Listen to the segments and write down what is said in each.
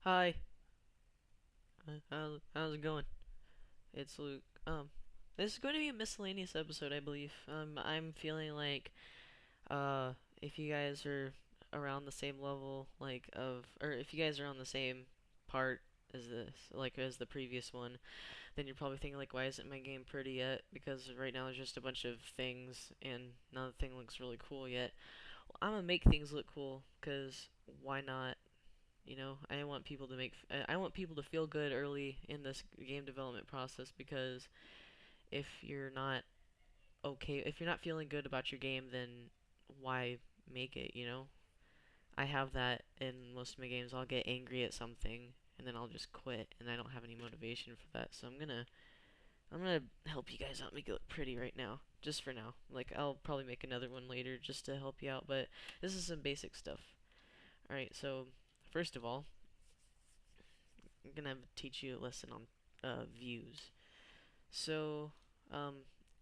Hi. How's it going? It's Luke. This is going to be a miscellaneous episode, I believe. I'm feeling like, uh, if you guys are around the same level, or if you guys are on the same part as this, like as the previous one, then you're probably thinking like, why isn't my game pretty yet? Because right now there's just a bunch of things, and none of the thing looks really cool yet. Well, I'm gonna make things look cool, cause why not? I want people to feel good early in this game development process because if you're not if you're not feeling good about your game, then why make it? I have that in most of my games. I'll get angry at something and then I'll just quit and I don't have any motivation for that. So I'm gonna help you guys out, make it look pretty right now. Just for now. Like I'll probably make another one later just to help you out, but this is some basic stuff. Alright, so first of all, I'm gonna teach you a lesson on views. So, um,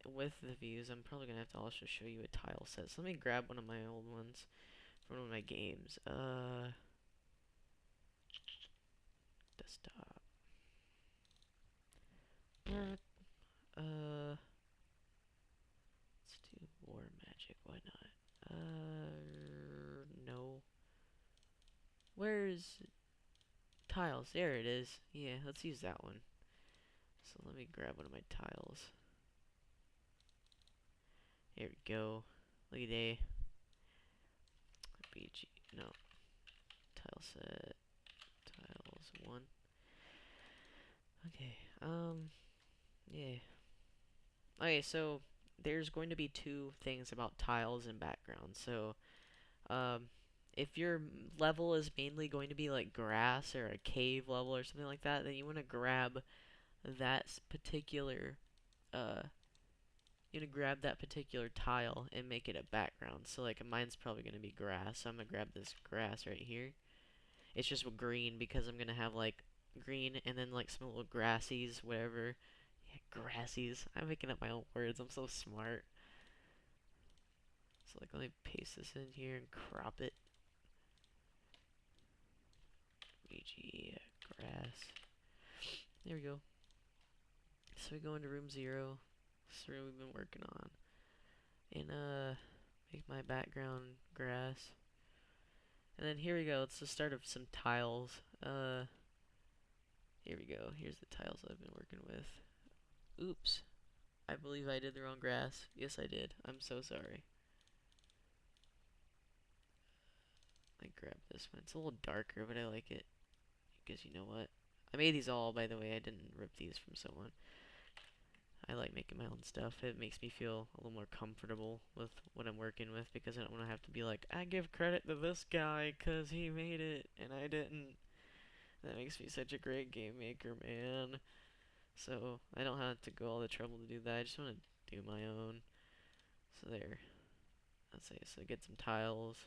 with the views, I'm probably gonna have to also show you a tile set. So let me grab one of my old ones from one of my games. Desktop. Uh, let's do War Magic. Why not? No. Where's tiles? There it is. Yeah, let's use that one. So let me grab one of my tiles. Here we go. Look at that. BG. No. Tile set. Tiles 1. Okay. Yeah. Okay, so there's going to be two things about tiles and backgrounds. So, um, if your level is mainly going to be like grass or a cave level or something like that, then you want to grab that particular uh tile and make it a background. So like mine's probably going to be grass. So I'm going to grab this grass right here. It's just green because I'm going to have like green and then like some little grassies, whatever. Yeah, grassies. I'm making up my own words. I'm so smart. So like let me paste this in here and crop it. VG grass. There we go. So we go into room 0. This is the room we've been working on. And make my background grass. And then here we go. It's the start of some tiles. Here we go. Here's the tiles I've been working with. Oops. I believe I did the wrong grass. Yes, I did. I'm so sorry. I grabbed this one. It's a little darker, but I like it. Because you know what? I made these all, by the way. I didn't rip these from someone. I like making my own stuff. It makes me feel a little more comfortable with what I'm working with because I don't want to have to be like, I give credit to this guy because he made it and I didn't. That makes me such a great game maker, man. So I don't have to go all the trouble to do that. I just want to do my own. So there. Let's say so. Get some tiles.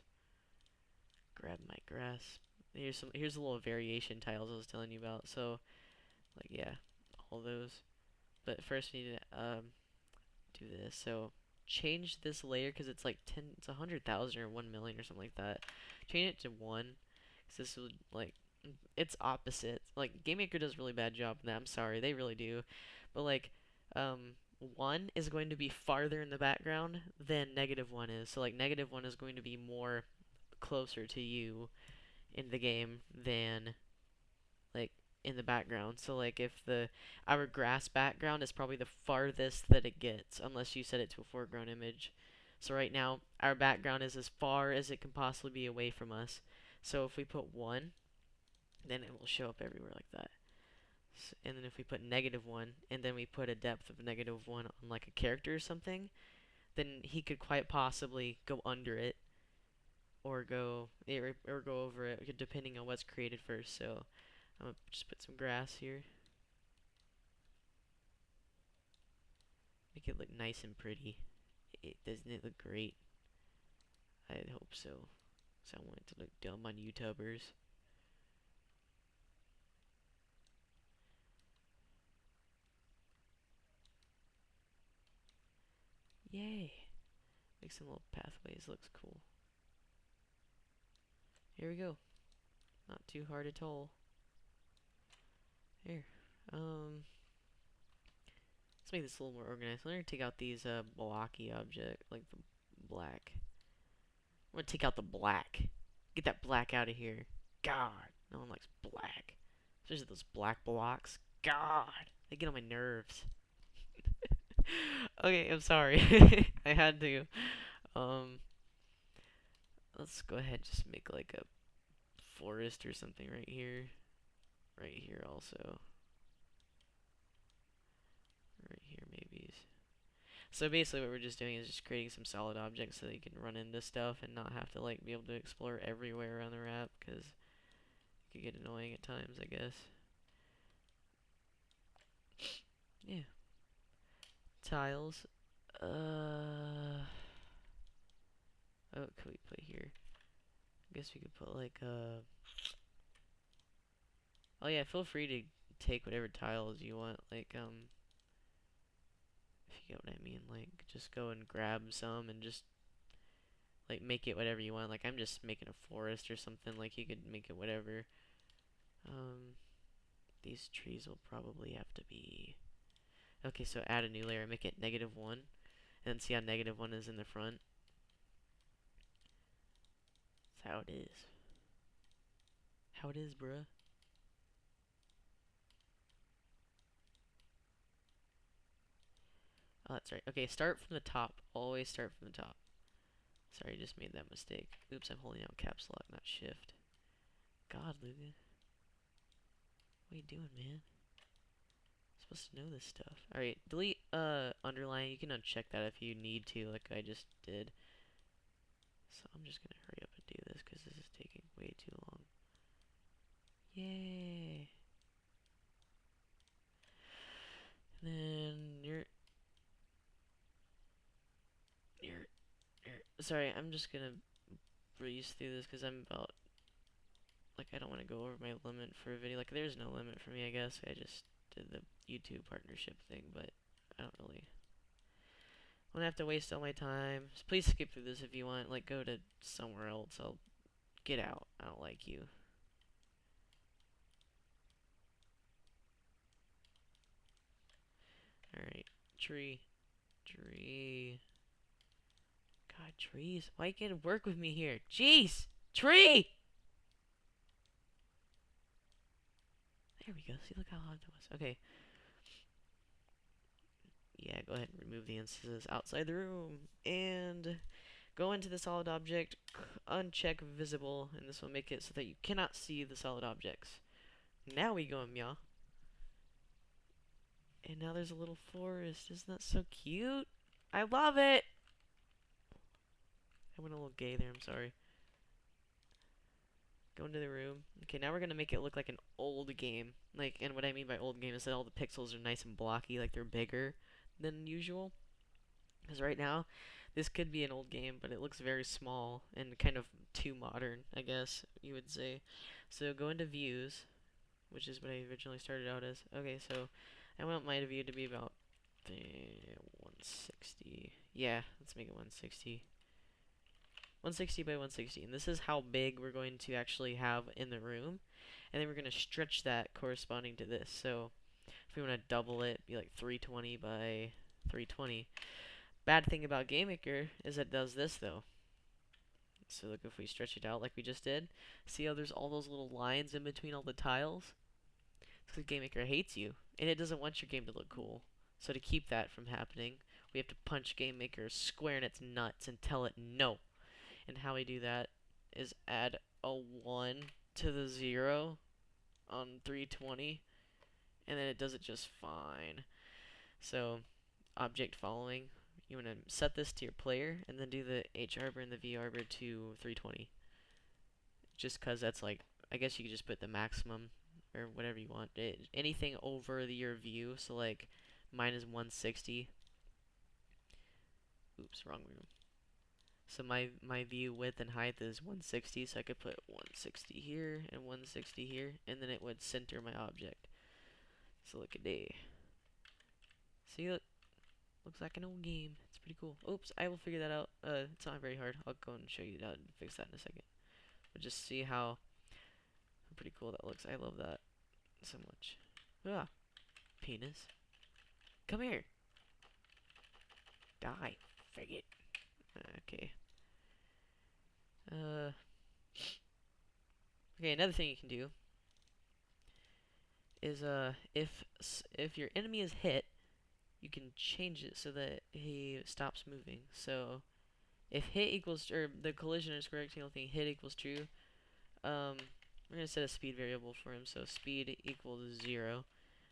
Grab my grass. Here's a little variation tiles I was telling you about. So like yeah, all those. But first we need to do this. So change this layer because it's like 10, it's 100,000 or 1 million or something like that. Change it to 1 because this would like it's opposite. Like Game Maker does a really bad job in that. I'm sorry, they really do. But like um 1 is going to be farther in the background than -1 is. So like -1 is going to be more closer to you in the game than like in the background. So like if the our grass background is probably the farthest that it gets unless you set it to a foreground image. So right now our background is as far as it can possibly be away from us. So if we put 1, then it will show up everywhere like that. And then if we put -1 and then we put a depth of -1 on like a character or something, then he could quite possibly go under it or go over it depending on what's created first. So I'm gonna just put some grass here. Make it look nice and pretty. Doesn't it look great? I hope so. So I want it to look dumb on YouTubers. Yay! Make some little pathways. Looks cool. Here we go. Not too hard at all. Here. Let's make this a little more organized. I'm gonna take out these blocky object, like the black. I'm gonna take out the black. Get that black out of here. God, no one likes black. Especially those black blocks. God, they get on my nerves. Okay, I'm sorry. I had to. Um, let's go ahead and just make like a forest or something right here. Right here also. Right here maybe. So basically what we're just doing is just creating some solid objects so that you can run into stuff and not have to like be able to explore everywhere around the map, because it could get annoying at times, I guess. Yeah. Tiles. Oh, what could we put here? I guess we could put like oh yeah, feel free to take whatever tiles you want. Like if you get what I mean, like just go and grab some and just like make it whatever you want. Like I'm just making a forest or something. Like you could make it whatever. Um, these trees will probably have to be okay. So add a new layer, make it -1, and then see how -1 is in the front. That's how it is. How it is, bruh. Oh, that's right. Okay, start from the top. Always start from the top. Sorry, I just made that mistake. Oops, I'm holding out caps lock, not shift. God, Luke. What are you doing, man? I'm supposed to know this stuff. Alright, delete underline. You can uncheck that if you need to, like I just did. So I'm just gonna hurry up and do this because this is taking way too long. Yay! And then sorry, I'm just gonna breeze through this because I'm about like I don't want to go over my limit for a video. Like there's no limit for me, I guess. I just did the YouTube partnership thing, but I don't really want to have to waste all my time. So please skip through this if you want. Like go to somewhere else. I'll get out. I don't like you. All right, tree, tree. God, trees. Why can't it work with me here? Jeez, tree. There we go. See, look how hard that was. Okay. Yeah, go ahead and remove the instances outside the room. And go into the solid object, uncheck visible, and this will make it so that you cannot see the solid objects. Now we go in Meow. And now there's a little forest. Isn't that so cute? I love it! I went a little gay there, I'm sorry. Go into the room. Okay, now we're gonna make it look like an old game. Like, and what I mean by old game is that all the pixels are nice and blocky, like they're bigger than usual. Because right now, this could be an old game, but it looks very small and kind of too modern, I guess you would say. So go into views, which is what I originally started out as. Okay, so I want my view to be about 160. Yeah, let's make it 160. 160 by 160, and this is how big we're going to actually have in the room, and then we're going to stretch that corresponding to this. So if we want to double it, be like 320 by 320. Bad thing about GameMaker is it does this though. So look, if we stretch it out like we just did, see how there's all those little lines in between all the tiles? It's because GameMaker hates you, and it doesn't want your game to look cool. So to keep that from happening, we have to punch GameMaker square in its nuts and tell it no. And how we do that is add a 1 to the 0 on 320, and then it does it just fine. So object following, you want to set this to your player, and then do the H arbor and the V arbor to 320. Just because that's like, I guess you could just put the maximum or whatever you want. Anything over your view, so like mine is 160. Oops, wrong room. So my view width and height is 160, so I could put 160 here and 160 here, and then it would center my object. So look at day. See, look, looks like an old game. It's pretty cool. Oops, I will figure that out. It's not very hard. I'll go and show you how to fix that in a second. But just see how pretty cool that looks. I love that so much. Ah, penis. Come here. Die, faggot. Okay. Uh. Okay. Another thing you can do is if your enemy is hit, you can change it so that he stops moving. So if hit equals or the collision is rectangle thing hit equals true, we're gonna set a speed variable for him. So speed equals 0.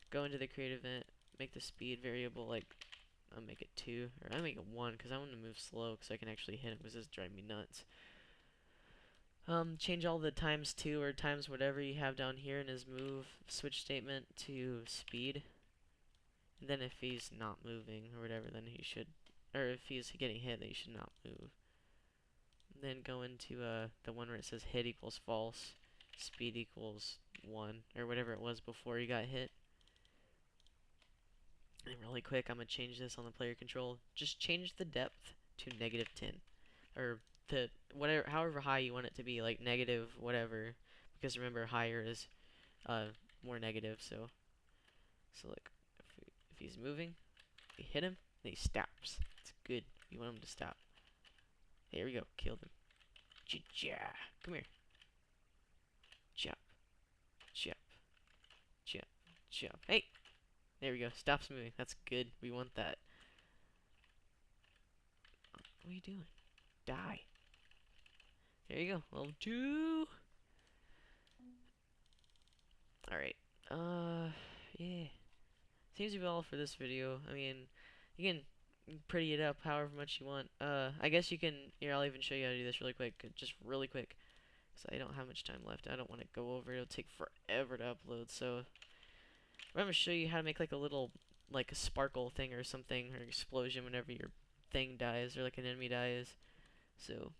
Go into the create event, make the speed variable like I'll make it 2 or I'll make it 1 because I want to move slow because I can actually hit him because this is driving me nuts. Change all the times 2 or times whatever you have down here in his move switch statement to speed. And then if he's not moving or whatever, then he should, or if he's getting hit, then he should not move. And then go into the one where it says hit equals false, speed equals 1, or whatever it was before you got hit. And really quick, I'm going to change this on the player control. Just change the depth to -10. Or to whatever, however high you want it to be, like negative whatever. Because remember, higher is more negative, so like, if he's moving, we hit him, and he stops. It's good. You want him to stop. Here we go. Killed him. Cha-cha. Come here. Chop. Chop. Chop. Chop. Hey! There we go. Stops moving. That's good. We want that. What are you doing? Die. There you go. Level 2. Alright. Yeah. Seems to be all for this video. I mean, you can pretty it up however much you want. I guess you can, here, I'll even show you how to do this really quick. Just really quick. Because I don't have much time left. I don't want to go over it. It'll take forever to upload. So, I'm going to show you how to make like a little, like a sparkle thing or something, or explosion whenever your thing dies, or like an enemy dies. So,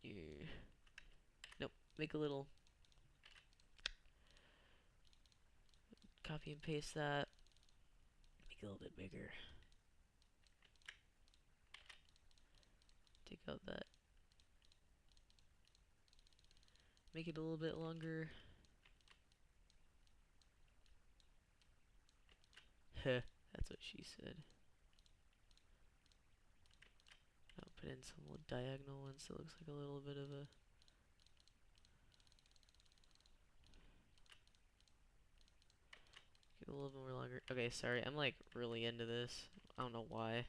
you, nope, make a little, copy and paste that, make it a little bit bigger. Take out that. Make it a little bit longer. Heh, that's what she said. I'll put in some little diagonal ones so it looks like a little bit of a... Get a little bit more longer. Okay, sorry, I'm like really into this. I don't know why.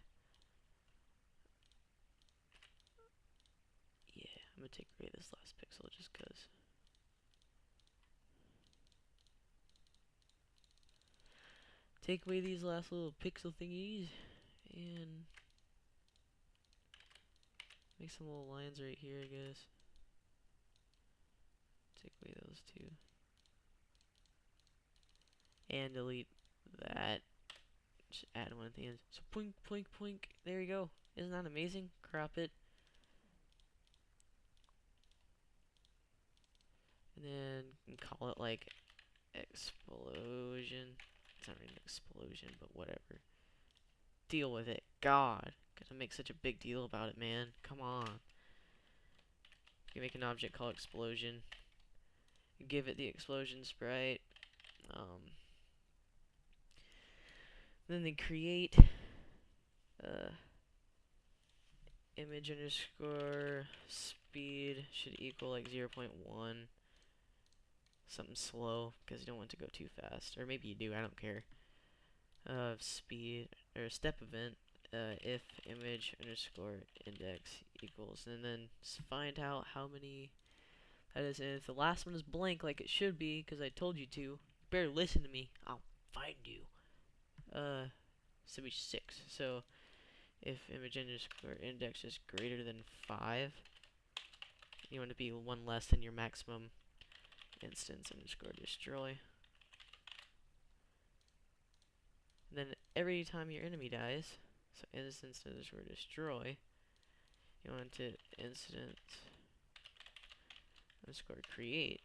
Yeah, I'm gonna take away this last pixel just cause. Take away these last little pixel thingies and make some little lines right here, I guess. Take away those two. And delete that. Just add one at the end. So poink, poink, poink. There you go. Isn't that amazing? Crop it. And then call it like explosion. It's not really an explosion, but whatever. Deal with it. God. Gotta make such a big deal about it, man. Come on. You make an object called explosion. You give it the explosion sprite. Then they create image underscore speed should equal like 0.1. Something slow, because you don't want it to go too fast. Or maybe you do, I don't care. Speed, or step event, if image underscore index equals, and then find out how many that is. And if the last one is blank, like it should be, because I told you to, better listen to me, I'll find you. So be 6. So if image underscore index is greater than 5, you want to be 1 less than your maximum instance underscore destroy. And then every time your enemy dies, so instance underscore destroy, you want to instance underscore create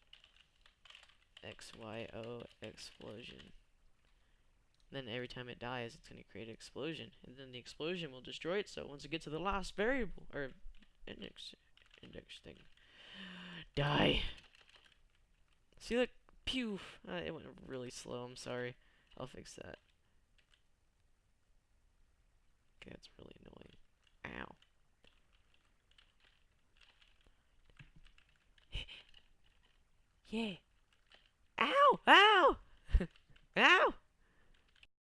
XYO explosion. And then every time it dies, it's going to create an explosion. And then the explosion will destroy it, so once it gets to the last variable, or index thing, die. See, look, pew. It went really slow, I'm sorry. I'll fix that. Okay, that's really annoying. Ow. Yeah. Ow! Ow! Ow!